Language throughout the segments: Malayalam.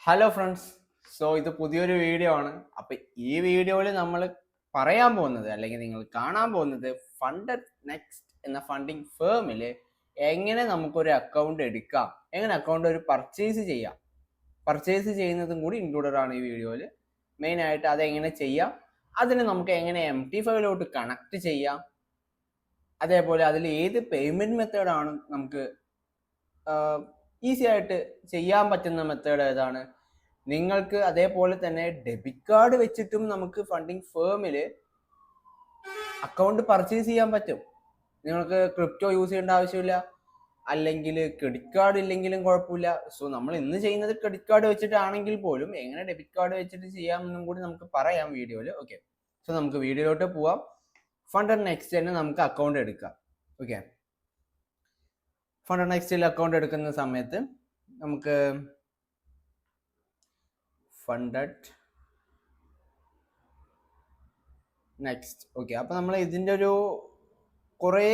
Hello friends. ഇത് പുതിയൊരു വീഡിയോ ആണ്. അപ്പോൾ ഈ വീഡിയോയിൽ നമ്മൾ പറയാൻ പോകുന്നത് അല്ലെങ്കിൽ നിങ്ങൾ കാണാൻ പോകുന്നത് ഫണ്ടഡ് നെക്സ്റ്റ് എന്ന ഫണ്ടിങ് ഫേമിൽ എങ്ങനെ നമുക്കൊരു അക്കൗണ്ട് എടുക്കാം, എങ്ങനെ അക്കൗണ്ട് ഒരു പർച്ചേസ് ചെയ്യാം, പർച്ചേസ് ചെയ്യുന്നതും കൂടി ഇൻക്ലൂഡഡ് ആണ് ഈ വീഡിയോയിൽ. മെയിനായിട്ട് അതെങ്ങനെ ചെയ്യാം, അതിന് നമുക്ക് എങ്ങനെ MT5ലോട്ട് കണക്ട് ചെയ്യാം, അതേപോലെ അതിൽ ഏത് പേയ്മെൻറ്റ് മെത്തേഡാണ് നമുക്ക് ഈസി ആയിട്ട് ചെയ്യാൻ പറ്റുന്ന മെത്തേഡ് ഏതാണ്. നിങ്ങൾക്ക് അതേപോലെ തന്നെ ഡെബിറ്റ് കാർഡ് വെച്ചിട്ടും നമുക്ക് ഫണ്ടിങ് ഫേമിൽ അക്കൗണ്ട് പർച്ചേസ് ചെയ്യാൻ പറ്റും. നിങ്ങൾക്ക് ക്രിപ്റ്റോ യൂസ് ചെയ്യേണ്ട ആവശ്യമില്ല, അല്ലെങ്കിൽ ക്രെഡിറ്റ് കാർഡ് ഇല്ലെങ്കിലും കുഴപ്പമില്ല. നമ്മൾ ഇന്ന് ചെയ്യുന്നത് ക്രെഡിറ്റ് കാർഡ് വെച്ചിട്ടാണെങ്കിൽ പോലും എങ്ങനെ ഡെബിറ്റ് കാർഡ് വെച്ചിട്ട് ചെയ്യാമെന്നും കൂടി നമുക്ക് പറയാം വീഡിയോയിൽ. ഓക്കെ, നമുക്ക് വീഡിയോയിലോട്ട് പോവാം. ഫണ്ടഡ് നെക്സ്റ്റ് തന്നെ നമുക്ക് അക്കൗണ്ട് എടുക്കാം. ഓക്കെ, ഫണ്ടഡ് നെക്സ്റ്റിൽ അക്കൗണ്ട് എടുക്കുന്ന സമയത്ത് നമുക്ക് ഫണ്ടഡ് നെക്സ്റ്റ്. ഓക്കെ, അപ്പോൾ നമ്മൾ ഇതിൻ്റെ ഒരു കുറേ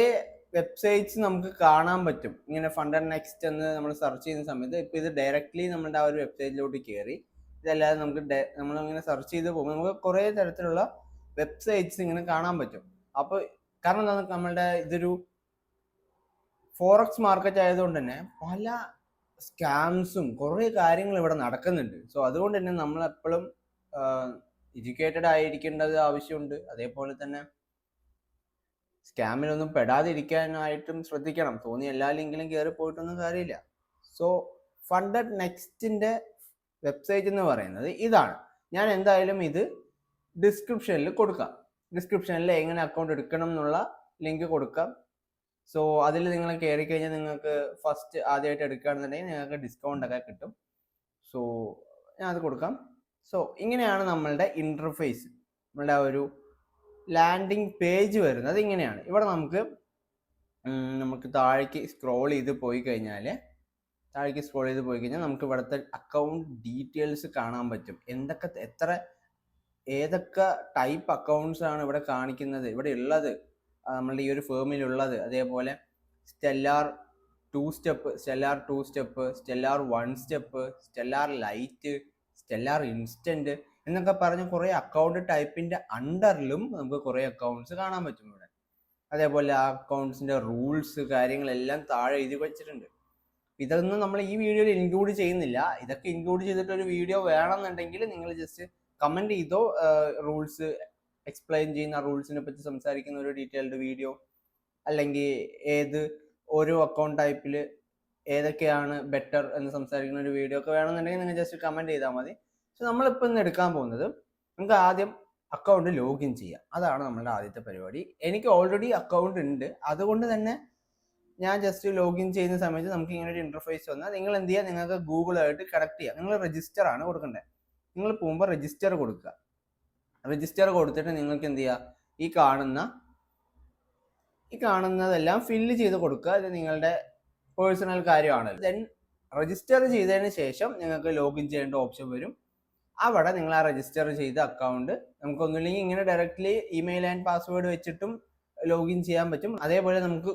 വെബ്സൈറ്റ്സ് നമുക്ക് കാണാൻ പറ്റും. ഇങ്ങനെ ഫണ്ടഡ് നെക്സ്റ്റ് എന്ന് നമ്മൾ സെർച്ച് ചെയ്യുന്ന സമയത്ത് ഇപ്പോൾ ഇത് ഡയറക്റ്റ്ലി നമ്മുടെ ആ ഒരു വെബ്സൈറ്റിലോട്ട് കയറി, ഇതല്ലാതെ നമുക്ക് നമ്മളിങ്ങനെ സെർച്ച് ചെയ്ത് പോകുമ്പോൾ നമുക്ക് കുറേ തരത്തിലുള്ള വെബ്സൈറ്റ്സ് ഇങ്ങനെ കാണാൻ പറ്റും. അപ്പോൾ കാരണം എന്താണ്, നമ്മളുടെ ഇതൊരു ഫോറക്സ് മാർക്കറ്റ് ആയതുകൊണ്ട് തന്നെ പല സ്കാംസും കുറേ കാര്യങ്ങൾ ഇവിടെ നടക്കുന്നുണ്ട്. അതുകൊണ്ട് തന്നെ നമ്മൾ എപ്പോഴും എഡ്യൂക്കേറ്റഡ് ആയിരിക്കേണ്ടത് ആവശ്യമുണ്ട്. അതേപോലെ തന്നെ സ്കാമിലൊന്നും പെടാതിരിക്കാനായിട്ടും ശ്രദ്ധിക്കണം. തോന്നി എല്ലാ ലിങ്കിലും കയറി പോയിട്ടൊന്നും കാര്യമില്ല. ഫണ്ടഡ് നെക്സ്റ്റിൻ്റെ വെബ്സൈറ്റ് എന്ന് പറയുന്നത് ഇതാണ്. ഞാൻ എന്തായാലും ഇത് ഡിസ്ക്രിപ്ഷനിൽ കൊടുക്കാം. ഡിസ്ക്രിപ്ഷനിൽ എങ്ങനെ അക്കൗണ്ട് എടുക്കണം എന്നുള്ള ലിങ്ക് കൊടുക്കാം. അതിൽ നിങ്ങൾ കയറി കഴിഞ്ഞാൽ നിങ്ങൾക്ക് ഫസ്റ്റ് ആദ്യമായിട്ട് എടുക്കുകയാണെന്നുണ്ടെങ്കിൽ നിങ്ങൾക്ക് ഡിസ്കൗണ്ട് ഒക്കെ കിട്ടും. ഞാൻ അത് കൊടുക്കാം. ഇങ്ങനെയാണ് നമ്മളുടെ ഇൻ്റർഫേസ്, നമ്മളുടെ ഒരു ലാൻഡിങ് പേജ് വരുന്നത് ഇങ്ങനെയാണ്. ഇവിടെ നമുക്ക് താഴേക്ക് സ്ക്രോൾ ചെയ്ത് പോയി കഴിഞ്ഞാൽ നമുക്ക് ഇവിടുത്തെ അക്കൗണ്ട് ഡീറ്റെയിൽസ് കാണാൻ പറ്റും. ഏതൊക്കെ ടൈപ്പ് അക്കൗണ്ട്സ് ആണ് ഇവിടെ കാണിക്കുന്നത്, ഇവിടെ ഉള്ളത്, നമ്മളുടെ ഈ ഒരു ഫേമിലുള്ളത്. അതേപോലെ stellar 2 step, stellar 2 step, stellar 1 step, stellar light, stellar instant എന്നൊക്കെ പറഞ്ഞ് കുറേ അക്കൗണ്ട് ടൈപ്പിന്റെ അണ്ടറിലും നമുക്ക് കുറേ അക്കൗണ്ട്സ് കാണാൻ പറ്റും ഇവിടെ. അതേപോലെ ആ അക്കൗണ്ട്സിന്റെ റൂൾസ് കാര്യങ്ങളെല്ലാം താഴെ എഴുതി വെച്ചിട്ടുണ്ട്. ഇതൊന്നും നമ്മൾ ഈ വീഡിയോയിൽ ഇൻക്ലൂഡ് ചെയ്യുന്നില്ല. ഇതൊക്കെ ഇൻക്ലൂഡ് ചെയ്തിട്ട് ഒരു വീഡിയോ വേണമെന്നുണ്ടെങ്കിൽ നിങ്ങൾ ജസ്റ്റ് കമന്റ് ചെയ്തോ. റൂൾസ് എക്സ്പ്ലെയിൻ ചെയ്യുന്ന റൂൾസിനെ പറ്റി സംസാരിക്കുന്ന ഒരു ഡീറ്റെയിൽഡ് വീഡിയോ, അല്ലെങ്കിൽ ഓരോ അക്കൗണ്ട് ടൈപ്പിൽ ഏതൊക്കെയാണ് ബെറ്റർ എന്ന് സംസാരിക്കുന്ന ഒരു വീഡിയോ ഒക്കെ വേണമെന്നുണ്ടെങ്കിൽ നിങ്ങൾ ജസ്റ്റ് കമന്റ് ചെയ്താൽ മതി. നമ്മളിപ്പോൾ ഇന്ന് എടുക്കാൻ പോകുന്നത്, നമുക്ക് ആദ്യം അക്കൗണ്ട് ലോഗിൻ ചെയ്യാം. അതാണ് നമ്മളുടെ ആദ്യത്തെ പരിപാടി. എനിക്ക് ഓൾറെഡി അക്കൗണ്ട് ഉണ്ട്, അതുകൊണ്ട് തന്നെ ഞാൻ ജസ്റ്റ് ലോഗിൻ ചെയ്യുന്ന സമയത്ത് നമുക്ക് ഇങ്ങനെ ഒരു ഇന്റർഫേസ് വന്നാൽ നിങ്ങൾ എന്ത് ചെയ്യുക, നിങ്ങൾക്ക് ഗൂഗിളായിട്ട് കണക്ട് ചെയ്യാം. നിങ്ങൾ രജിസ്റ്റർ ആണ് കൊടുക്കേണ്ടത്. നിങ്ങൾ പോകുമ്പോൾ രജിസ്റ്റർ കൊടുക്കുക. രജിസ്റ്റർ കൊടുത്തിട്ട് നിങ്ങൾക്ക് എന്ത് ചെയ്യുക, ഈ കാണുന്നതെല്ലാം ഫില്ല് ചെയ്ത് കൊടുക്കുക. ഇത് നിങ്ങളുടെ പേഴ്സണൽ കാര്യമാണ്. ദെൻ രജിസ്റ്റർ ചെയ്തതിന് ശേഷം നിങ്ങൾക്ക് ലോഗിൻ ചെയ്യേണ്ട ഓപ്ഷൻ വരും. അവിടെ നിങ്ങൾ ആ രജിസ്റ്റർ ചെയ്ത അക്കൗണ്ട് നമുക്കൊന്നുമില്ലെങ്കിൽ ഇങ്ങനെ ഡയറക്റ്റ്ലി ഇമെയിൽ ആൻഡ് പാസ്വേഡ് വെച്ചിട്ടും ലോഗിൻ ചെയ്യാൻ പറ്റും. അതേപോലെ നമുക്ക്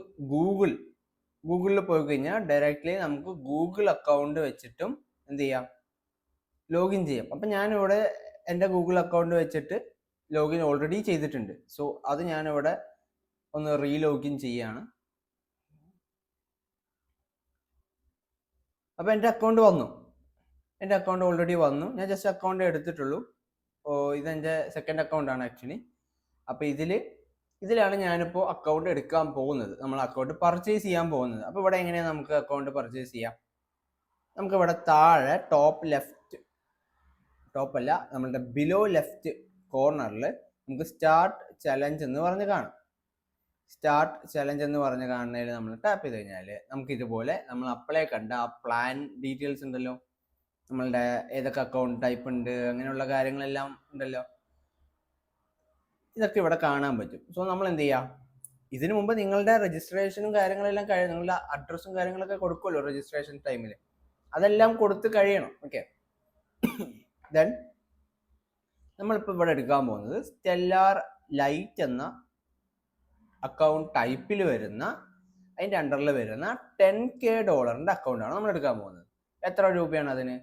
ഗൂഗിളിൽ പോയി കഴിഞ്ഞാൽ ഡയറക്റ്റ്ലി നമുക്ക് ഗൂഗിൾ അക്കൗണ്ട് വെച്ചിട്ടും എന്ത് ചെയ്യാം, ലോഗിൻ ചെയ്യാം. അപ്പം ഞാനിവിടെ എൻ്റെ ഗൂഗിൾ അക്കൗണ്ട് വെച്ചിട്ട് ലോഗിൻ ഓൾറെഡി ചെയ്തിട്ടുണ്ട്. അത് ഞാനിവിടെ ഒന്ന് റീലോഗിൻ ചെയ്യാണ്. അപ്പോൾ എൻ്റെ അക്കൗണ്ട് ഓൾറെഡി വന്നു. ഞാൻ ജസ്റ്റ് അക്കൗണ്ട് എടുത്തിട്ടുള്ളൂ. ഇതെൻ്റെ സെക്കൻഡ് അക്കൗണ്ടാണ് ആക്ച്വലി. അപ്പോൾ ഇതിലാണ് ഞാനിപ്പോൾ അക്കൗണ്ട് എടുക്കാൻ പോകുന്നത്, നമ്മൾ അക്കൗണ്ട് പർച്ചേസ് ചെയ്യാൻ പോകുന്നത്. അപ്പോൾ ഇവിടെ എങ്ങനെയാണ് നമുക്ക് അക്കൗണ്ട് പർച്ചേസ് ചെയ്യാം? നമുക്കിവിടെ താഴെ നമ്മളുടെ ബിലോ ലെഫ്റ്റ് കോർണറിൽ നമുക്ക് സ്റ്റാർട്ട് ചലഞ്ച് എന്ന് പറഞ്ഞ് കാണും. സ്റ്റാർട്ട് ചലഞ്ച് എന്ന് പറഞ്ഞ് കാണുന്നതിൽ നമ്മൾ ടാപ്പ് ചെയ്ത് കഴിഞ്ഞാൽ നമുക്ക് ഇതുപോലെ നമ്മൾ അപ്ലൈ കണ്ട ആ പ്ലാൻ ഡീറ്റെയിൽസ് ഉണ്ടല്ലോ, നമ്മളുടെ ഏതൊക്കെ അക്കൗണ്ട് ടൈപ്പ് ഉണ്ട്, അങ്ങനെയുള്ള കാര്യങ്ങളെല്ലാം ഉണ്ടല്ലോ, ഇതൊക്കെ ഇവിടെ കാണാൻ പറ്റും. നമ്മൾ എന്ത് ചെയ്യാം, ഇതിനു മുമ്പ് നിങ്ങളുടെ രജിസ്ട്രേഷനും കാര്യങ്ങളെല്ലാം നിങ്ങളുടെ അഡ്രസ്സും കാര്യങ്ങളൊക്കെ കൊടുക്കുമല്ലോ രജിസ്ട്രേഷൻ ടൈമിൽ, അതെല്ലാം കൊടുത്ത് കഴിയണം. ഓക്കെ, ദെൻ നമ്മളിപ്പോൾ ഇവിടെ എടുക്കാൻ പോകുന്നത് സ്റ്റെല്ലാർ ലൈറ്റ് എന്ന അക്കൗണ്ട് ടൈപ്പിൽ വരുന്ന, അതിൻ്റെ അണ്ടറിൽ വരുന്ന $10K അക്കൗണ്ടാണ് നമ്മൾ എടുക്കാൻ പോകുന്നത്. എത്ര രൂപയാണ് അതിന്?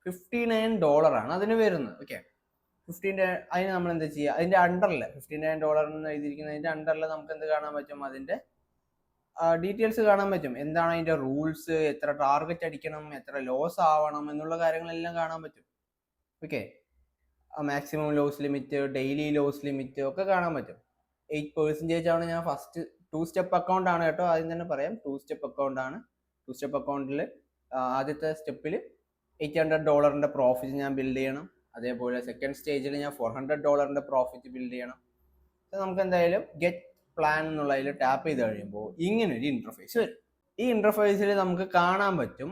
$59 ആണ് അതിന് വരുന്നത്. ഓക്കെ, അതിന് നമ്മൾ എന്താ ചെയ്യുക, അതിന്റെ അണ്ടറിൽ $59 എന്ന് എഴുതിയിരിക്കുന്നതിന്റെ അണ്ടറിൽ നമുക്ക് എന്ത് കാണാൻ പറ്റും, അതിന്റെ ഡീറ്റെയിൽസ് കാണാൻ പറ്റും. എന്താണ് അതിന്റെ റൂൾസ്, എത്ര ടാർഗറ്റ് അടിക്കണം, എത്ര ലോസ് ആവണം എന്നുള്ള കാര്യങ്ങളെല്ലാം കാണാൻ പറ്റും. Okay, maximum loss limit, daily loss limit ഒക്കെ കാണാൻ പറ്റും. 8% ആണ്. ഞാൻ ഫസ്റ്റ് 2 സ്റ്റെപ്പ് അക്കൗണ്ട് ആണ് കേട്ടോ, ആദ്യം തന്നെ പറയാം. 2 സ്റ്റെപ്പ് അക്കൗണ്ട് ആണ്. 2 സ്റ്റെപ്പ് അക്കൗണ്ടിൽ ആദ്യത്തെ സ്റ്റെപ്പിൽ $800 പ്രോഫിറ്റ് ഞാൻ ബിൽഡ് ചെയ്യണം. അതേപോലെ സെക്കൻഡ് സ്റ്റേജിൽ ഞാൻ $400 പ്രോഫിറ്റ് ബിൽഡ് ചെയ്യണം. നമുക്ക് എന്തായാലും ഗെറ്റ് പ്ലാൻ എന്നുള്ളതിൽ ടാപ്പ് ചെയ്ത് കഴിയുമ്പോൾ ഇങ്ങനെ ഒരു ഇന്റർഫേസ് വരും. ഈ ഇന്റർഫേസിൽ നമുക്ക് കാണാൻ പറ്റും,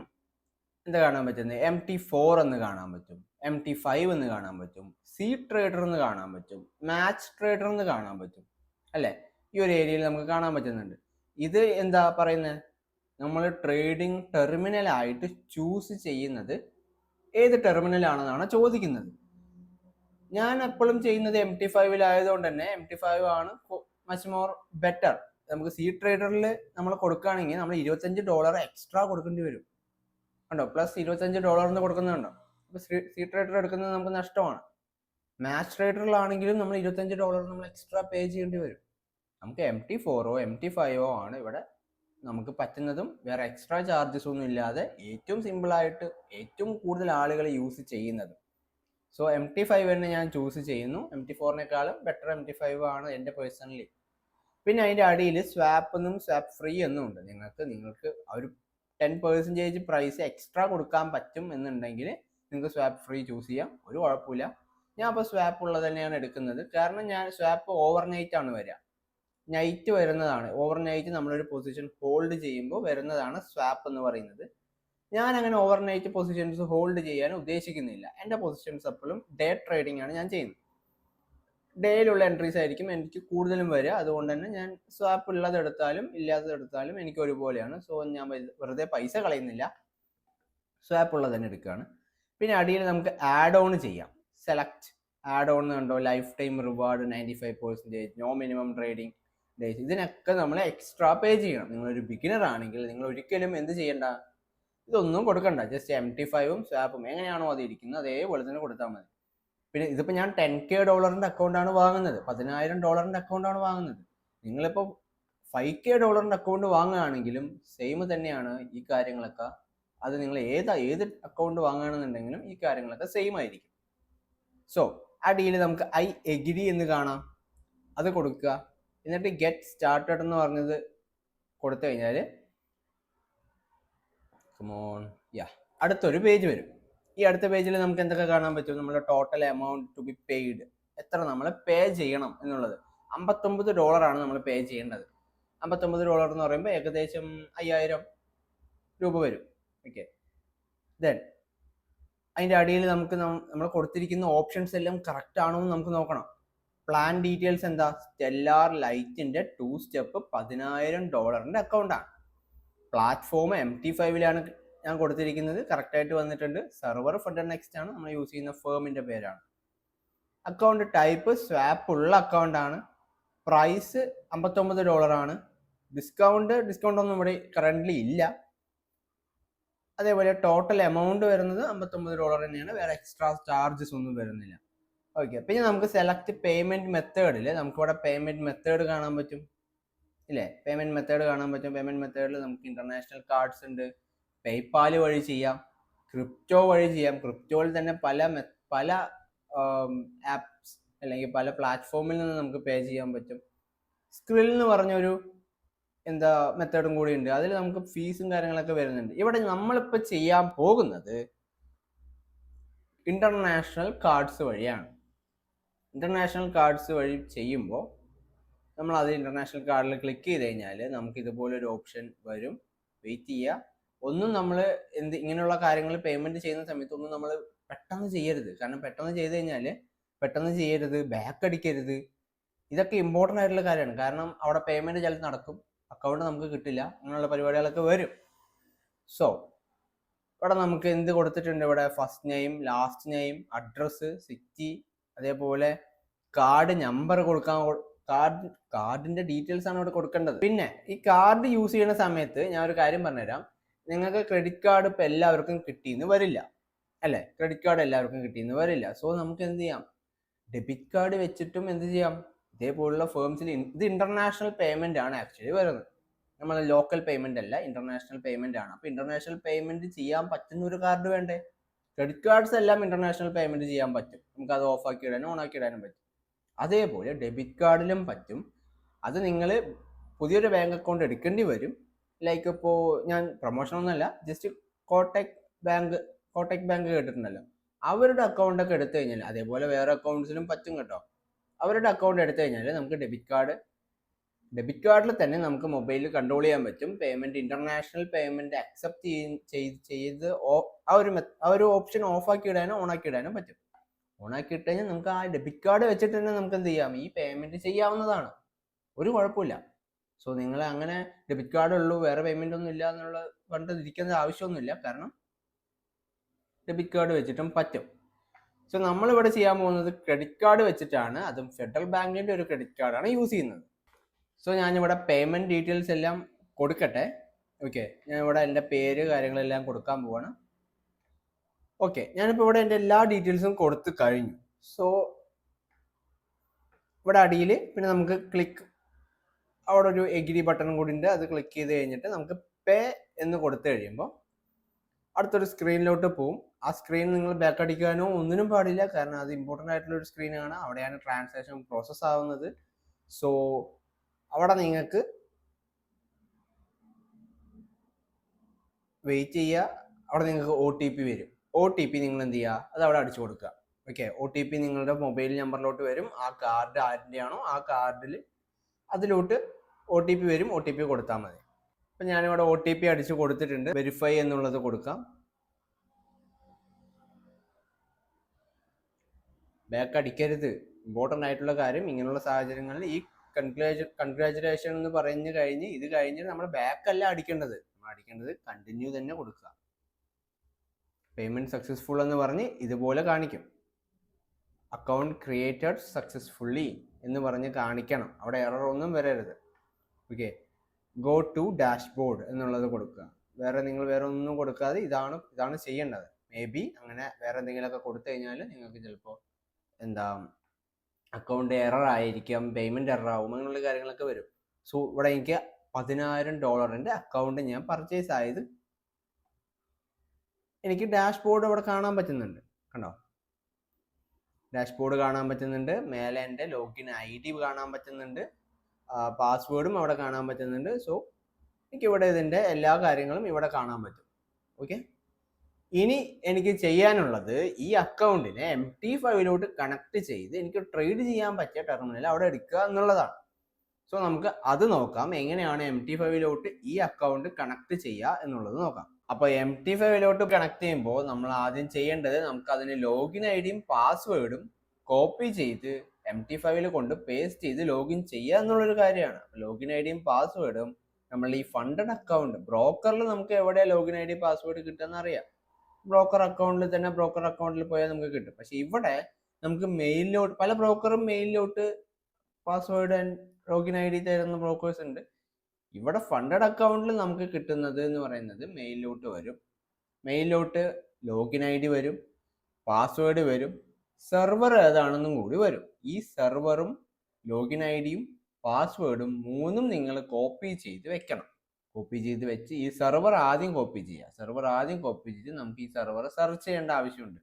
എന്താ കാണാൻ പറ്റുന്നത്, MT4 എന്ന് കാണാൻ പറ്റും, MT5 എന്ന് കാണാൻ പറ്റും, സീ ട്രേഡർ എന്ന് കാണാൻ പറ്റും, മാച്ച് ട്രേഡർ എന്ന് കാണാൻ പറ്റും അല്ലേ. ഈ ഒരു ഏരിയയിൽ നമുക്ക് കാണാൻ പറ്റുന്നുണ്ട്. ഇത് എന്താ പറയുന്നത്, നമ്മൾ ട്രേഡിംഗ് ടെർമിനൽ ആയിട്ട് ചൂസ് ചെയ്യുന്നത് ഏത് ടെർമിനൽ ആണെന്നാണ് ചോദിക്കുന്നത്. ഞാൻ എപ്പോഴും ചെയ്യുന്നത് MT5 ആയതുകൊണ്ട് തന്നെ MT5 ആണ് മച്ച് മോർ ബെറ്റർ. നമുക്ക് സീ ട്രേഡറിൽ നമ്മൾ കൊടുക്കുകയാണെങ്കിൽ നമ്മൾ $25 എക്സ്ട്രാ കൊടുക്കേണ്ടി വരും കണ്ടോ, പ്ലസ് $25 കൊടുക്കുന്നുണ്ടോ. അപ്പോൾ സീ ട്രേഡർ എടുക്കുന്നത് നമുക്ക് നഷ്ടമാണ്. മാച്ച് ട്രേഡറിലാണെങ്കിലും നമ്മൾ $25 നമ്മൾ എക്സ്ട്രാ പേ ചെയ്യേണ്ടി വരും. നമുക്ക് MT4 MT5 ആണ് ഇവിടെ നമുക്ക് പറ്റുന്നതും വേറെ എക്സ്ട്രാ ചാർജസ് ഒന്നും ഇല്ലാതെ ഏറ്റവും സിമ്പിളായിട്ട് ഏറ്റവും കൂടുതൽ ആളുകൾ യൂസ് ചെയ്യുന്നത്. സോ MT5 തന്നെ ഞാൻ ചൂസ് ചെയ്യുന്നു. MT4നേക്കാളും ബെറ്റർ MT5 ആണ് എൻ്റെ പേഴ്സണലി. പിന്നെ അതിൻ്റെ അടിയിൽ സ്വാപ്പ് എന്നും സ്വാപ്പ് ഫ്രീ എന്നും ഉണ്ട്. നിങ്ങൾക്ക് ഒരു 10% പ്രൈസ് എക്സ്ട്രാ കൊടുക്കാൻ പറ്റും എന്നുണ്ടെങ്കിൽ നിങ്ങൾക്ക് സ്വാപ്പ് ഫ്രീ ചൂസ് ചെയ്യാം, ഒരു കുഴപ്പമില്ല. ഞാൻ അപ്പോൾ സ്വാപ്പ് ഉള്ളത് തന്നെയാണ് എടുക്കുന്നത്. കാരണം ഞാൻ സ്വാപ്പ് ഓവർനൈറ്റ് ആണ് വരിക, നൈറ്റ് വരുന്നതാണ്. ഓവർനൈറ്റ് നമ്മളൊരു പൊസിഷൻ ഹോൾഡ് ചെയ്യുമ്പോൾ വരുന്നതാണ് സ്വാപ്പ് എന്ന് പറയുന്നത്. ഞാൻ അങ്ങനെ ഓവർനൈറ്റ് പൊസിഷൻസ് ഹോൾഡ് ചെയ്യാൻ ഉദ്ദേശിക്കുന്നില്ല. എൻ്റെ പൊസിഷൻസ് എപ്പോഴും ഡേ ട്രേഡിംഗ് ആണ് ഞാൻ ചെയ്യുന്നത്. ഡേയിലുള്ള എൻട്രീസ് ആയിരിക്കും എനിക്ക് കൂടുതലും വരിക. അതുകൊണ്ട് തന്നെ ഞാൻ സ്വാപ്പ് ഉള്ളത് എടുത്താലും ഇല്ലാത്തത് എടുത്താലും എനിക്ക് ഒരുപോലെയാണ്. സോ ഞാൻ വെറുതെ പൈസ കളയുന്നില്ല, സ്വാപ്പ് ഉള്ളത് തന്നെ എടുക്കുകയാണ്. പിന്നെ അടിയിൽ നമുക്ക് ആഡ് ഓൺ ചെയ്യാം. സെലക്ട് ആഡ് ഓൺ കണ്ടോ, life time reward 95%, no minimum trading days. ഇതിനൊക്കെ നമ്മൾ എക്സ്ട്രാ പേ ചെയ്യണം. നിങ്ങളൊരു ബിഗിനർ ആണെങ്കിൽ നിങ്ങൾ ഒരിക്കലും എന്ത് ചെയ്യണ്ട, ഇതൊന്നും കൊടുക്കണ്ട. ജസ്റ്റ് MT5ഉം സ്വാപ്പും എങ്ങനെയാണോ അത് ഇരിക്കുന്നത് അതേപോലെ തന്നെ കൊടുത്താൽ മതി. പിന്നെ ഇതിപ്പോൾ ഞാൻ $10K അക്കൗണ്ടാണ് വാങ്ങുന്നത്, $10,000 അക്കൗണ്ടാണ് വാങ്ങുന്നത്. നിങ്ങളിപ്പോൾ $5K അക്കൗണ്ട് വാങ്ങുകയാണെങ്കിലും സെയിം തന്നെയാണ് ഈ കാര്യങ്ങളൊക്കെ. അത് നിങ്ങൾ ഏത് അക്കൗണ്ട് വാങ്ങുകയാണെന്നുണ്ടെങ്കിലും ഈ കാര്യങ്ങളൊക്കെ സെയിം ആയിരിക്കും. സോ അടിയിൽ നമുക്ക് ഐ എഗ്രി എന്ന് കാണാം, അത് കൊടുക്കുക. എന്നിട്ട് ഗെറ്റ് സ്റ്റാർട്ടഡ് എന്ന് പറഞ്ഞത് കൊടുത്തു കഴിഞ്ഞാൽ അടുത്തൊരു പേജ് വരും. ഈ അടുത്ത പേജിൽ നമുക്ക് എന്തൊക്കെ കാണാൻ പറ്റും, നമ്മുടെ total amount to be paid, എത്ര നമ്മൾ പേ ചെയ്യണം എന്നുള്ളത്. $59 ആണ് നമ്മൾ പേ ചെയ്യേണ്ടത്. $59 എന്ന് പറയുമ്പോൾ ഏകദേശം 5000 രൂപ വരും. ഓക്കെ, ദെൻ അതിൻ്റെ അടിയിൽ നമുക്ക് നമ്മൾ കൊടുത്തിരിക്കുന്ന ഓപ്ഷൻസ് എല്ലാം കറക്റ്റ് ആണോ എന്ന് നമുക്ക് നോക്കണം. പ്ലാൻ ഡീറ്റെയിൽസ് എന്താ, സ്റ്റെല്ലാർ ലൈറ്റിൻ്റെ 2 സ്റ്റെപ്പ് $10,000 അക്കൗണ്ടാണ്. പ്ലാറ്റ്ഫോം MT5 ഞാൻ കൊടുത്തിരിക്കുന്നത്, കറക്റ്റായിട്ട് വന്നിട്ടുണ്ട്. സെർവർ FedNext ആണ്, നമ്മൾ യൂസ് ചെയ്യുന്ന ഫേമിൻ്റെ പേരാണ്. അക്കൗണ്ട് ടൈപ്പ് സ്വാപ്പ് ഉള്ള അക്കൗണ്ടാണ്. പ്രൈസ് $59 ആണ്. ഡിസ്കൗണ്ട് ഒന്നും ഇവിടെ കറൻ്റ്ലി ഇല്ല. അതേപോലെ ടോട്ടൽ എമൗണ്ട് വരുന്നത് $59 തന്നെയാണ്, വേറെ എക്സ്ട്രാ ചാർജസ് ഒന്നും വരുന്നില്ല. ഓക്കെ, പിന്നെ നമുക്ക് സെലക്ട് പേയ്മെൻറ്റ് മെത്തേഡിൽ നമുക്കിവിടെ പേയ്മെൻറ്റ് മെത്തേഡ് കാണാൻ പറ്റും ഇല്ലേ. പേയ്മെൻറ്റ് മെത്തേഡ് കാണാൻ പറ്റും. പേയ്മെൻറ്റ് മെത്തേഡിൽ നമുക്ക് ഇൻ്റർനാഷണൽ കാർഡ്സ് ഉണ്ട്, പേയ്പാൽ വഴി ചെയ്യാം, ക്രിപ്റ്റോ വഴി ചെയ്യാം. ക്രിപ്റ്റോയിൽ തന്നെ പല ആപ്സ് അല്ലെങ്കിൽ പല പ്ലാറ്റ്ഫോമിൽ നിന്ന് നമുക്ക് പേ ചെയ്യാൻ പറ്റും. സ്ക്രിൽ എന്ന് പറഞ്ഞൊരു മെത്തേഡും കൂടി ഉണ്ട്, അതിൽ നമുക്ക് ഫീസും കാര്യങ്ങളൊക്കെ വരുന്നുണ്ട്. ഇവിടെ നമ്മളിപ്പോൾ ചെയ്യാൻ പോകുന്നത് ഇൻ്റർനാഷണൽ കാർഡ്സ് വഴിയാണ്. ഇൻ്റർനാഷണൽ കാർഡ്സ് വഴി ചെയ്യുമ്പോൾ നമ്മൾ അത് ഇൻ്റർനാഷണൽ കാർഡിൽ ക്ലിക്ക് ചെയ്ത് കഴിഞ്ഞാൽ നമുക്ക് ഇതുപോലൊരു ഓപ്ഷൻ വരും. വെയിറ്റ് ചെയ്യുക. ഒന്നും നമ്മൾ ഇങ്ങനെയുള്ള കാര്യങ്ങൾ പേയ്മെൻറ്റ് ചെയ്യുന്ന സമയത്ത് ഒന്നും നമ്മൾ പെട്ടെന്ന് ചെയ്യരുത്. കാരണം പെട്ടെന്ന് ചെയ്യരുത്, ബാക്ക് അടിക്കരുത്. ഇതൊക്കെ ഇമ്പോർട്ടൻ്റ് ആയിട്ടുള്ള കാര്യമാണ്. കാരണം അവിടെ പേയ്മെൻറ്റ് ചിലത് നടക്കും, അക്കൗണ്ട് നമുക്ക് കിട്ടില്ല, അങ്ങനെയുള്ള പരിപാടികളൊക്കെ വരും. സോ ഇവിടെ നമുക്ക് എന്ത് കൊടുത്തിട്ടുണ്ട്, ഇവിടെ first name, last name, address, city, അതേപോലെ കാർഡ് നമ്പർ കൊടുക്കാൻ, കാർഡിൻ്റെ ഡീറ്റെയിൽസ് ആണ് ഇവിടെ കൊടുക്കേണ്ടത്. പിന്നെ ഈ കാർഡ് യൂസ് ചെയ്യുന്ന സമയത്ത് ഞാൻ ഒരു കാര്യം പറഞ്ഞുതരാം. നിങ്ങൾക്ക് ക്രെഡിറ്റ് കാർഡ് ഇപ്പോൾ എല്ലാവർക്കും കിട്ടിയെന്ന് വരില്ല അല്ലേ? ക്രെഡിറ്റ് കാർഡ് എല്ലാവർക്കും കിട്ടിയെന്ന് വരില്ല. സോ നമുക്ക് എന്ത് ചെയ്യാം? ഡെബിറ്റ് കാർഡ് വെച്ചിട്ടും എന്ത് ചെയ്യാം? ഇതേപോലുള്ള ഫേംസിൽ ഇത് ഇന്റർനാഷണൽ പേയ്മെന്റ് ആണ് ആക്ച്വലി വരുന്നത്. നമ്മൾ ലോക്കൽ പേയ്മെന്റ് അല്ല, ഇന്റർനാഷണൽ പേയ്മെന്റ് ആണ്. അപ്പോൾ ഇന്റർനാഷണൽ പേയ്മെന്റ് ചെയ്യാൻ പറ്റുന്ന ഒരു കാർഡ് വേണ്ടേ? ക്രെഡിറ്റ് കാർഡ്സ് എല്ലാം ഇന്റർനാഷണൽ പേയ്മെന്റ് ചെയ്യാൻ പറ്റും. നമുക്ക് അത് ഓഫ് ആക്കി ഇടാനും ഓൺ ആക്കി ഇടാനും പറ്റും. അതേപോലെ ഡെബിറ്റ് കാർഡിലും പറ്റും. അത് നിങ്ങൾ പുതിയൊരു ബാങ്ക് അക്കൗണ്ട് എടുക്കേണ്ടി വരും. ലൈക്ക് ഇപ്പോൾ ഞാൻ പ്രൊമോഷൻ ഒന്നുമല്ല, ജസ്റ്റ് കോട്ടക് ബാങ്ക് കേട്ടിട്ടുണ്ടല്ലോ, അവരുടെ അക്കൗണ്ട് ഒക്കെ എടുത്തു കഴിഞ്ഞാൽ, അതേപോലെ വേറെ അക്കൗണ്ട്സിലും പറ്റും കേട്ടോ. അവരുടെ അക്കൗണ്ട് എടുത്തു കഴിഞ്ഞാൽ നമുക്ക് ഡെബിറ്റ് കാർഡിൽ തന്നെ നമുക്ക് മൊബൈലിൽ കൺട്രോൾ ചെയ്യാൻ പറ്റും. പേയ്മെന്റ് ഇന്റർനാഷണൽ പേയ്മെന്റ് അക്സെപ്റ്റ് ചെയ്ത് ആ ഒരു ഓപ്ഷൻ ഓഫ് ആക്കി ഇടാനും ഓൺ ആക്കി ഇടാനും പറ്റും. ഓൺ ആക്കി ഇട്ട് കഴിഞ്ഞാൽ നമുക്ക് ആ ഡെബിറ്റ് കാർഡ് വെച്ചിട്ട് തന്നെ നമുക്ക് എന്ത് ചെയ്യാം? ഈ പേയ്മെന്റ് ചെയ്യാവുന്നതാണ്, ഒരു കുഴപ്പമില്ല. സോ നിങ്ങൾ അങ്ങനെ ഡെബിറ്റ് കാർഡ് ഉള്ളൂ, വേറെ പേയ്മെന്റ് ഒന്നും ഇല്ല എന്നുള്ള കണ്ടിരിക്കേണ്ട ആവശ്യമൊന്നുമില്ല. കാരണം ഡെബിറ്റ് കാർഡ് വെച്ചിട്ടും പറ്റും. സോ നമ്മളിവിടെ ചെയ്യാൻ പോകുന്നത് ക്രെഡിറ്റ് കാർഡ് വെച്ചിട്ടാണ്. അതും ഫെഡറൽ ബാങ്കിന്റെ ഒരു ക്രെഡിറ്റ് കാർഡാണ് യൂസ് ചെയ്യുന്നത്. സോ ഞാനിവിടെ പേയ്മെന്റ് ഡീറ്റെയിൽസ് എല്ലാം കൊടുക്കട്ടെ. ഓക്കെ, ഞാനിവിടെ എൻ്റെ പേര് കാര്യങ്ങളെല്ലാം കൊടുക്കാൻ പോവാണ്. ഓക്കെ, ഞാനിപ്പോൾ ഇവിടെ എൻ്റെ എല്ലാ ഡീറ്റെയിൽസും കൊടുത്തു കഴിഞ്ഞു. സോ ഇവിടെ അടിയിൽ പിന്നെ നമുക്ക് അവിടെ ഒരു എഗ്രി ബട്ടൺ കൂടി ഉണ്ട്. അത് ക്ലിക്ക് ചെയ്ത് കഴിഞ്ഞിട്ട് നമുക്ക് പേ എന്ന് കൊടുത്തു കഴിയുമ്പോൾ അടുത്തൊരു സ്ക്രീനിലോട്ട് പോവും. ആ സ്ക്രീൻ നിങ്ങൾ ബാക്ക് അടിക്കാനോ ഒന്നിനും പാടില്ല, കാരണം അത് ഇമ്പോർട്ടൻ്റ് ആയിട്ടുള്ള ഒരു സ്ക്രീനാണ്. അവിടെയാണ് ട്രാൻസാക്ഷൻ പ്രോസസ്സ് ആവുന്നത്. സോ അവിടെ നിങ്ങൾക്ക് വെയിറ്റ് ചെയ്യുക. അവിടെ നിങ്ങൾക്ക് OTP വരും. OTP നിങ്ങൾ എന്ത് ചെയ്യുക? അത് അവിടെ അടിച്ചു കൊടുക്കുക. ഓക്കെ, OTP നിങ്ങളുടെ മൊബൈൽ നമ്പറിലോട്ട് വരും. ആ കാർഡ് ആരുടെയാണോ ആ കാർഡിൽ അതിലോട്ട് OTP വരും. OTP കൊടുത്താൽ മതി. അപ്പം ഞാനിവിടെ OTP അടിച്ചു കൊടുത്തിട്ടുണ്ട്. വെരിഫൈ എന്നുള്ളത് കൊടുക്കാം. ബാക്ക് അടിക്കരുത്, ഇമ്പോർട്ടൻ്റ് ആയിട്ടുള്ള കാര്യം. ഇങ്ങനെയുള്ള സാഹചര്യങ്ങളിൽ ഈ കൺഗ്രാജുലേഷൻ എന്ന് പറഞ്ഞു കഴിഞ്ഞ് ഇത് കഴിഞ്ഞിട്ട് നമ്മൾ ബാക്ക് അല്ല അടിക്കേണ്ടത്. നമ്മൾ അടിക്കേണ്ടത് കണ്ടിന്യൂ തന്നെ കൊടുക്കുക. പേയ്മെന്റ് സക്സസ്ഫുൾ എന്ന് പറഞ്ഞ് ഇതുപോലെ കാണിക്കും. അക്കൗണ്ട് ക്രിയേറ്റഡ് സക്സസ്ഫുള്ളി എന്ന് പറഞ്ഞ് കാണിക്കണം. അവിടെ എറർ ഒന്നും വരരുത്. ഓക്കെ, ഗോ ടു ഡാഷ്ബോർഡ് എന്നുള്ളത് കൊടുക്കുക. നിങ്ങൾ വേറെ ഒന്നും കൊടുക്കാതെ ഇതാണ് ചെയ്യേണ്ടത്. മേ ബി അങ്ങനെ വേറെ എന്തെങ്കിലുമൊക്കെ കൊടുത്തു കഴിഞ്ഞാൽ നിങ്ങൾക്ക് ചിലപ്പോൾ അക്കൗണ്ട് എറർ ആയിരിക്കാം, പേയ്മെന്റ് എറർ ആവും, അങ്ങനെയുള്ള കാര്യങ്ങളൊക്കെ വരും. സോ ഇവിടെ എനിക്ക് $10,000 അക്കൗണ്ട് ഞാൻ പർച്ചേസ് ആയത് എനിക്ക് ഡാഷ്ബോർഡ് ഇവിടെ കാണാൻ പറ്റുന്നുണ്ട്. കണ്ടോ? ഡാഷ്ബോർഡ് കാണാൻ പറ്റുന്നുണ്ട്. മേലെ എൻ്റെ ലോഗിൻ ID കാണാൻ പറ്റുന്നുണ്ട്. പാസ്വേഡും അവിടെ കാണാൻ പറ്റുന്നുണ്ട്. സോ എനിക്ക് ഇവിടെ ഇതിൻ്റെ എല്ലാ കാര്യങ്ങളും ഇവിടെ കാണാൻ പറ്റും. ഓക്കെ, ഇനി എനിക്ക് ചെയ്യാനുള്ളത് ഈ അക്കൗണ്ടിനെ MT5 കണക്ട് ചെയ്ത് എനിക്ക് ട്രേഡ് ചെയ്യാൻ പറ്റിയ ടെർമിനൽ അവിടെ എടുക്കുക എന്നുള്ളതാണ്. സോ നമുക്ക് അത് നോക്കാം. എങ്ങനെയാണ് MT5 ഈ അക്കൗണ്ട് കണക്ട് ചെയ്യുക എന്നുള്ളത് നോക്കാം. അപ്പോൾ MT5 കണക്ട് ചെയ്യുമ്പോൾ നമ്മൾ ആദ്യം ചെയ്യേണ്ടത്, നമുക്ക് അതിന് ലോഗിൻ IDയും പാസ്വേഡും കോപ്പി ചെയ്ത് MT5 കൊണ്ട് പേസ്റ്റ് ചെയ്ത് ലോഗിൻ ചെയ്യുക എന്നുള്ളൊരു കാര്യമാണ്. ലോഗിൻ IDയും പാസ്വേഡും നമ്മൾ ഈ ഫണ്ടഡ് അക്കൗണ്ട് ബ്രോക്കറിൽ നമുക്ക് എവിടെ ലോഗിൻ ID പാസ്വേഡ് കിട്ടുമെന്ന് അറിയാം. ബ്രോക്കർ അക്കൗണ്ടിൽ പോയാൽ നമുക്ക് കിട്ടും. പക്ഷെ ഇവിടെ നമുക്ക് മെയിലിലോട്ട്, പല ബ്രോക്കറും മെയിലിലോട്ട് പാസ്വേഡ് ആൻഡ് ലോഗിൻ ID തരുന്ന ബ്രോക്കേഴ്സ് ഉണ്ട്. ഇവിടെ ഫണ്ടഡ് അക്കൗണ്ടിൽ നമുക്ക് കിട്ടുന്നത് എന്ന് പറയുന്നത് മെയിലിലോട്ട് വരും. മെയിലിലോട്ട് ലോഗിൻ ID വരും, പാസ്വേഡ് വരും, സെർവർ ഏതാണെന്നും കൂടി വരും. ഈ സെർവറും ലോഗിൻ IDയും പാസ്വേഡും മൂന്നും നിങ്ങൾ കോപ്പി ചെയ്ത് വെക്കണം. കോപ്പി ചെയ്ത് വെച്ച് ഈ സെർവർ ആദ്യം കോപ്പി ചെയ്ത് നമുക്ക് ഈ സെർവർ സെർച്ച് ചെയ്യേണ്ട ആവശ്യമുണ്ട്.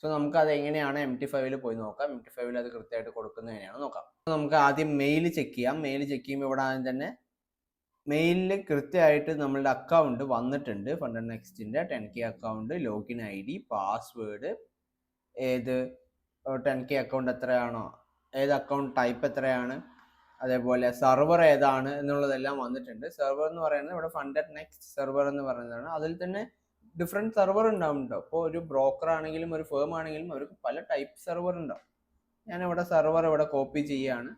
സോ നമുക്ക് അത് എങ്ങനെയാണ് MT5 പോയി നോക്കാം. MT5 അത് കൃത്യമായിട്ട് കൊടുക്കുന്നത് എങ്ങനെയാണ് നോക്കാം. നമുക്ക് ആദ്യം മെയിൽ ചെക്ക് ചെയ്യാം. മെയിൽ ചെക്ക് ചെയ്യുമ്പോൾ ഇവിടെ ആദ്യം തന്നെ മെയിലിൽ കൃത്യമായിട്ട് നമ്മളുടെ അക്കൗണ്ട് വന്നിട്ടുണ്ട്. ഫണ്ടഡ് നെക്സ്റ്റിന്റെ 10K account, login ID, password, ഏത് 10K അക്കൗണ്ട് എത്രയാണോ, ഏത് അക്കൗണ്ട് ടൈപ്പ് എത്രയാണ്, അതേപോലെ സെർവർ ഏതാണ് എന്നുള്ളതെല്ലാം വന്നിട്ടുണ്ട്. സെർവർ എന്ന് പറയുന്നത് ഇവിടെ ഫണ്ടഡ് നെക്സ്റ്റ് സെർവർ എന്ന് പറയുന്നതാണ്. അതിൽ തന്നെ ഡിഫറെൻറ്റ് സെർവർ ഉണ്ടാവുന്നുണ്ടോ. അപ്പോൾ ഒരു ബ്രോക്കർ ആണെങ്കിലും ഒരു ഫേം ആണെങ്കിലും അവർക്ക് പല ടൈപ്പ് സെർവർ ഉണ്ടാവും. ഞാനിവിടെ സെർവർ കോപ്പി ചെയ്യുകയാണ്.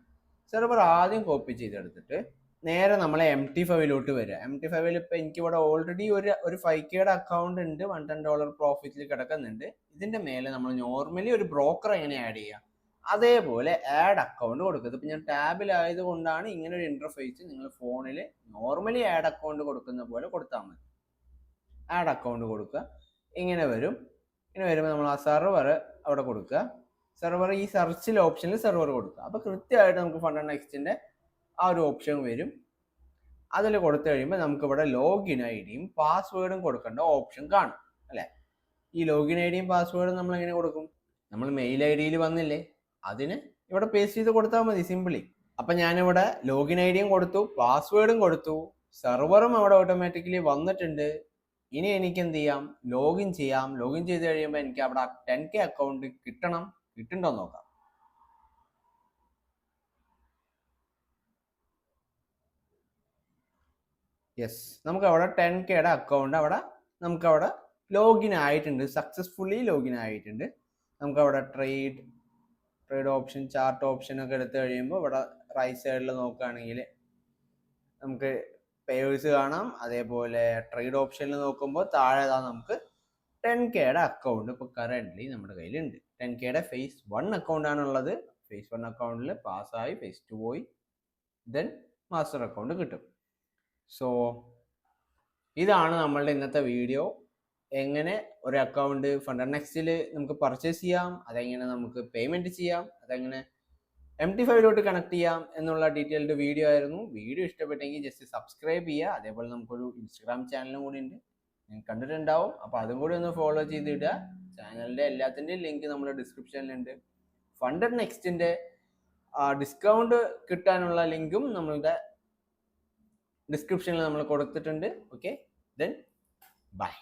സെർവർ ആദ്യം കോപ്പി ചെയ്തെടുത്തിട്ട് നേരെ നമ്മളെ MT5 വരിക. MT5 ഇപ്പം എനിക്കിവിടെ ഓൾറെഡി ഒരു 5K അക്കൗണ്ട് ഉണ്ട്, $110 പ്രോഫിറ്റിൽ കിടക്കുന്നുണ്ട്. ഇതിൻ്റെ മേലെ നമ്മൾ നോർമലി ഒരു ബ്രോക്കർ എങ്ങനെ ആഡ് ചെയ്യുക, അതേപോലെ ആഡ് അക്കൗണ്ട് കൊടുക്കുന്നത്. ഇപ്പം ഞാൻ ടാബിലായത് കൊണ്ടാണ് ഇങ്ങനെ ഒരു ഇന്റർഫേസ്. നിങ്ങൾ ഫോണിൽ നോർമലി ആഡ് അക്കൗണ്ട് കൊടുക്കുന്ന പോലെ കൊടുത്താൽ മതി. ആഡ് അക്കൗണ്ട് കൊടുക്കുക, ഇങ്ങനെ വരും. ഇങ്ങനെ വരുമ്പോൾ നമ്മൾ ആ സെർവർ അവിടെ കൊടുക്കുക. സെർവർ ഈ സെർച്ചിൽ ഓപ്ഷനിൽ സെർവർ കൊടുക്കുക. അപ്പോൾ കൃത്യമായിട്ട് നമുക്ക് ഫണ്ട് നെക്സ്റ്റിൻ്റെ ആ ഒരു ഓപ്ഷൻ വരും. അതിൽ കൊടുത്തു കഴിയുമ്പോൾ നമുക്കിവിടെ ലോഗിൻ ഐ ഡിയും പാസ്വേഡും കൊടുക്കേണ്ട ഓപ്ഷൻ കാണും അല്ലേ. ഈ ലോഗിൻ ഐ ഡിയും പാസ്വേഡും നമ്മൾ എങ്ങനെ കൊടുക്കും? നമ്മൾ മെയിൽ ഐ ഡിയിൽ വന്നില്ലേ, അതിന് ഇവിടെ പേസ്റ്റ് ചെയ്ത് കൊടുത്താൽ മതി സിമ്പിളി. അപ്പം ഞാനിവിടെ ലോഗിൻ ഐ ഡിയും കൊടുത്തു, പാസ്വേഡും കൊടുത്തു, സെർവറും അവിടെ ഓട്ടോമാറ്റിക്കലി വന്നിട്ടുണ്ട്. ഇനി എനിക്ക് എന്ത് ചെയ്യാം? ലോഗിൻ ചെയ്യാം. ലോഗിൻ ചെയ്ത് കഴിയുമ്പോൾ എനിക്ക് അവിടെ 10K അക്കൗണ്ട് കിട്ടുന്നുണ്ടോ നോക്കാം. യെസ്, നമുക്ക് അവിടെ 10Kയുടെ അക്കൗണ്ട് നമുക്കവിടെ ലോഗിൻ ആയിട്ടുണ്ട്, സക്സസ്ഫുള്ളി ലോഗിൻ ആയിട്ടുണ്ട്. നമുക്കവിടെ ട്രേഡ് ഓപ്ഷൻ, ചാർട്ട് ഓപ്ഷൻ ഒക്കെ എടുത്തു കഴിയുമ്പോൾ ഇവിടെ റൈറ്റ് സൈഡിൽ നോക്കുകയാണെങ്കിൽ നമുക്ക് പേഴ്സ് കാണാം. അതേപോലെ ട്രേഡ് ഓപ്ഷനിൽ നോക്കുമ്പോൾ താഴെ നമുക്ക് 10Kയുടെ അക്കൗണ്ട് ഇപ്പോൾ കറൻ്റ്ലി നമ്മുടെ കയ്യിലുണ്ട്. 10Kയുടെ phase 1 അക്കൗണ്ട് ആണുള്ളത്. phase 1 അക്കൗണ്ടിൽ പാസ്സായി, phase 2 പോയി, ദെൻ മാസ്റ്റർ അക്കൗണ്ട് കിട്ടും. സോ ഇതാണ് നമ്മളുടെ ഇന്നത്തെ വീഡിയോ. എങ്ങനെ ഒരു അക്കൗണ്ട് ഫണ്ട് നെക്സ്റ്റിൽ നമുക്ക് പർച്ചേസ് ചെയ്യാം, അതെങ്ങനെ നമുക്ക് പേയ്മെൻറ്റ് ചെയ്യാം, അതെങ്ങനെ MT5 കണക്ട് ചെയ്യാം എന്നുള്ള ഡീറ്റെയിൽഡ് വീഡിയോ ആയിരുന്നു. വീഡിയോ ഇഷ്ടപ്പെട്ടെങ്കിൽ ജസ്റ്റ് സബ്സ്ക്രൈബ് ചെയ്യുക. അതേപോലെ നമുക്കൊരു ഇൻസ്റ്റാഗ്രാം ചാനലും കൂടി ഉണ്ട്, നിങ്ങൾ കണ്ടിട്ടുണ്ടാവും. അപ്പോൾ അതും കൂടി ഒന്ന് ഫോളോ ചെയ്തിടുക. ചാനലിൻ്റെ എല്ലാത്തിൻ്റെയും ലിങ്ക് നമ്മുടെ ഡിസ്ക്രിപ്ഷനിലുണ്ട്. ഫണ്ട് നെക്സ്റ്റിൻ്റെ ഡിസ്കൗണ്ട് കിട്ടാനുള്ള ലിങ്കും നമ്മളുടെ ഡിസ്ക്രിപ്ഷനിൽ നമ്മൾ കൊടുത്തിട്ടുണ്ട്. Okay, then bye.